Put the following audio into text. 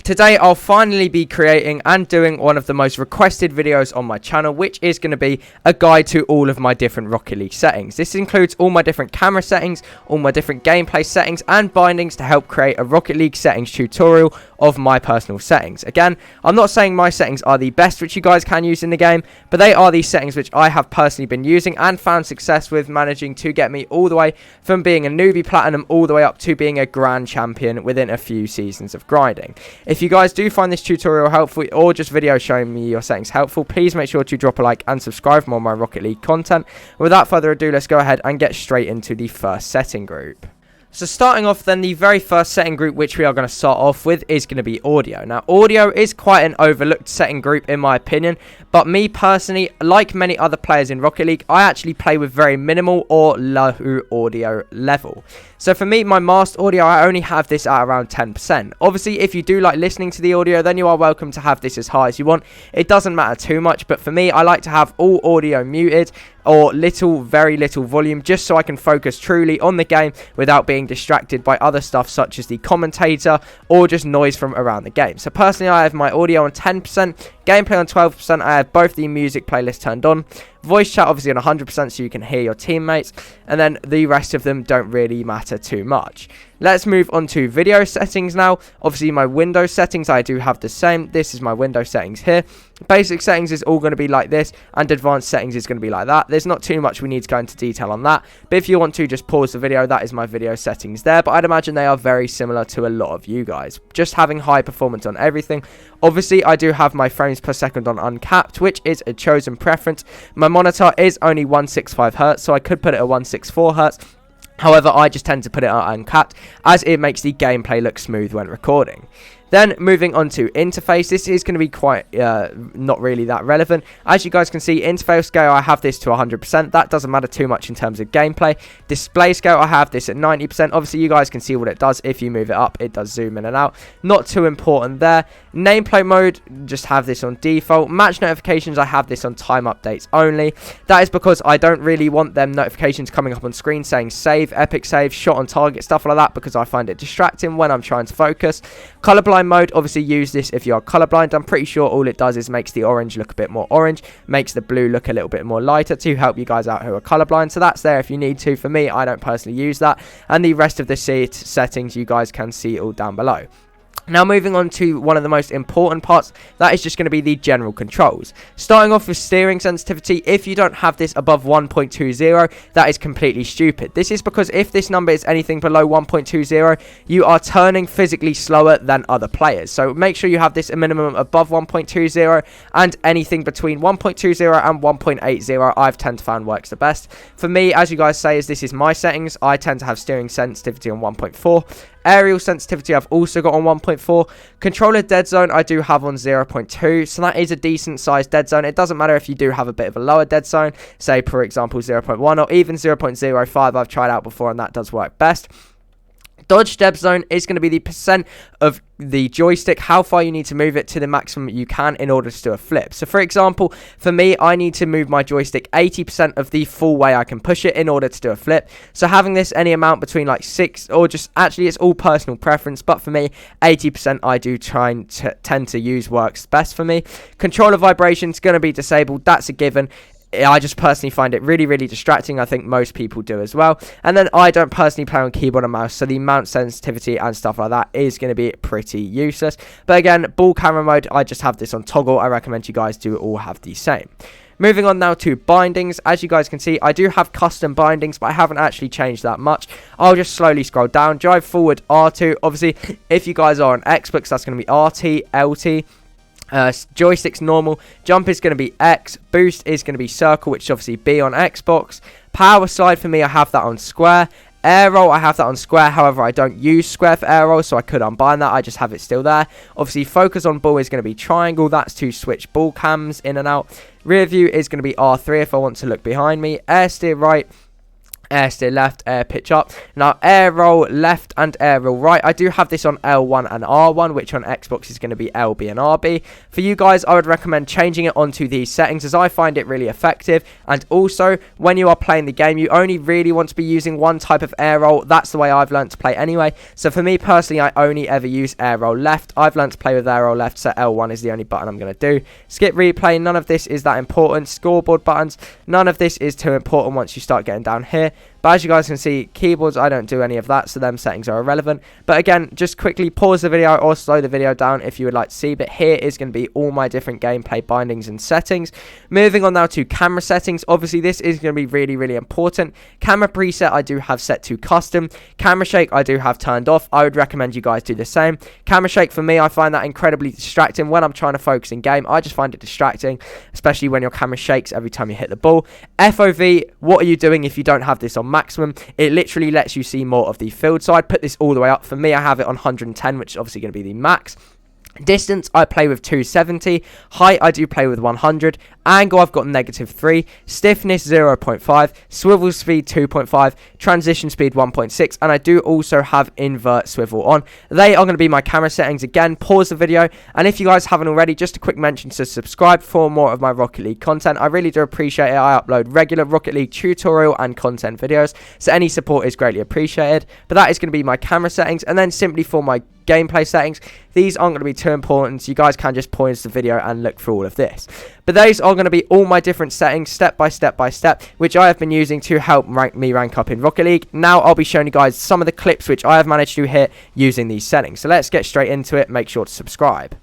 Today I'll finally be creating and doing one of the most requested videos on my channel, which is going to be a guide to all of my different Rocket League settings. This includes all my different camera settings, all my different gameplay settings and bindings to help create a Rocket League settings tutorial of my personal settings. Again, I'm not saying my settings are the best which you guys can use in the game, but they are the settings which I have personally been using and found success with, managing to get me all the way from being a newbie platinum all the way up to being a grand champion within a few seasons of grinding. If you guys do find this tutorial helpful or just video showing me your settings helpful, please make sure to drop a like and subscribe for more of my Rocket League content. Without further ado, let's go ahead and get straight into the first setting group. So starting off then, the very first setting group which we are going to start off with is going to be audio. Now audio is quite an overlooked setting group in my opinion, but me personally, like many other players in Rocket League, I actually play with very minimal or low audio level. So for me, my master audio, I only have this at around 10%. Obviously, if you do like listening to the audio, then you are welcome to have this as high as you want. It doesn't matter too much, but for me, I like to have all audio muted or very little volume, just so I can focus truly on the game without being distracted by other stuff such as the commentator or just noise from around the game. So personally, I have my audio on 10%, gameplay on 12%, I have both the music playlist turned on, voice chat obviously on 100% so you can hear your teammates, and then the rest of them don't really matter too much. Let's move on to video settings now. Obviously my Windows settings, I do have the same. This is my Windows settings here. Basic settings is all going to be like this, and advanced settings is going to be like that. There's not too much we need to go into detail on that, but if you want to, just pause the video. That is my video settings there, but I'd imagine they are very similar to a lot of you guys. Just having high performance on everything. Obviously I do have my frames per second on uncapped, which is a chosen preference. My monitor is only 165 Hz, so I could put it at 164 Hz. However, I just tend to put it at uncapped as it makes the gameplay look smooth when recording. Then moving on to interface, this is going to be quite not really that relevant. As you guys can see, interface scale, I have this to 100%. That doesn't matter too much in terms of gameplay. Display scale, I have this at 90%. Obviously, you guys can see what it does. If you move it up, it does zoom in and out. Not too important there. Nameplate mode, just have this on default. Match notifications, I have this on time updates only. That is because I don't really want them notifications coming up on screen saying save, epic save, shot on target, stuff like that, because I find it distracting when I'm trying to focus. Colorblind mode, obviously use this if you are colorblind. I'm pretty sure all it does is makes the orange look a bit more orange, makes the blue look a little bit more lighter to help you guys out who are colorblind. So that's there if you need to. For me, I don't personally use that, and the rest of the settings you guys can see all down below. Now moving on to one of the most important parts, that is just going to be the general controls. Starting off with steering sensitivity, if you don't have this above 1.20, that is completely stupid. This is because if this number is anything below 1.20, you are turning physically slower than other players. So make sure you have this a minimum above 1.20, and anything between 1.20 and 1.80 I've tend to find works the best. For me, as you guys say, as this is my settings, I tend to have steering sensitivity on 1.4. Aerial sensitivity I've also got on 1.4. Controller dead zone I do have on 0.2, so that is a decent sized dead zone. It doesn't matter if you do have a bit of a lower dead zone, say for example 0.1 or even 0.05 I've tried out before, and that does work best. Dodge dead zone is going to be the percent of the joystick, how far you need to move it to the maximum you can in order to do a flip. So for example, for me, I need to move my joystick 80% of the full way I can push it in order to do a flip. So having this any amount between like 6 or just, actually it's all personal preference, but for me 80% I do tend to use works best for me. Controller vibration is going to be disabled, that's a given. I just personally find it really, really distracting. I think most people do as well. And then I don't personally play on keyboard and mouse, so the mount sensitivity and stuff like that is going to be pretty useless. But again, ball camera mode, I just have this on toggle. I recommend you guys do all have the same. Moving on now to bindings. As you guys can see, I do have custom bindings, but I haven't actually changed that much. I'll just slowly scroll down. Drive forward R2. Obviously, if you guys are on Xbox, that's going to be RT, LT. Joystick's normal, jump is going to be X, boost is going to be circle, which is obviously B on Xbox. Power slide for me, I have that on square. Air roll, I have that on square, however I don't use square for air roll, so I could unbind that, I just have it still there. Obviously focus on ball is going to be triangle, that's to switch ball cams in and out. Rear view is going to be R3 if I want to look behind me. Air steer right, air steer left, air pitch up. Now air roll left and air roll right, I do have this on L1 and R1, which on Xbox is going to be LB and RB. For you guys, I would recommend changing it onto these settings, as I find it really effective. And also, when you are playing the game, you only really want to be using one type of air roll. That's the way I've learned to play anyway. So for me personally, I only ever use air roll left. I've learned to play with air roll left, so L1 is the only button I'm going to do. Skip replay, none of this is that important. Scoreboard buttons, none of this is too important once you start getting down here. But as you guys can see, keyboards, I don't do any of that, so them settings are irrelevant. But again, just quickly pause the video or slow the video down if you would like to see. But here is going to be all my different gameplay bindings and settings. Moving on now to camera settings. Obviously, this is going to be really, really important. Camera preset, I do have set to custom. Camera shake, I do have turned off. I would recommend you guys do the same. Camera shake, for me, I find that incredibly distracting. When I'm trying to focus in game, I just find it distracting, especially when your camera shakes every time you hit the ball. FOV, what are you doing if you don't have this on maximum? It literally lets you see more of the field, so I'd put this all the way up. For me, I have it on 110, which is obviously going to be the max. Distance, I play with 270. Height, I do play with 100. Angle, I've got -3. Stiffness, 0.5. Swivel speed, 2.5. Transition speed, 1.6. And I do also have invert swivel on. They are going to be my camera settings. Again, pause the video. And if you guys haven't already, just a quick mention to subscribe for more of my Rocket League content. I really do appreciate it. I upload regular Rocket League tutorial and content videos, so any support is greatly appreciated. But that is going to be my camera settings. And then simply for my gameplay settings, these aren't going to be too important, so you guys can just pause the video and look through all of this. But those are going to be all my different settings, step by step, which I have been using to help rank up in Rocket League. Now I'll be showing you guys some of the clips which I have managed to hit using these settings. So let's get straight into it. Make sure to subscribe.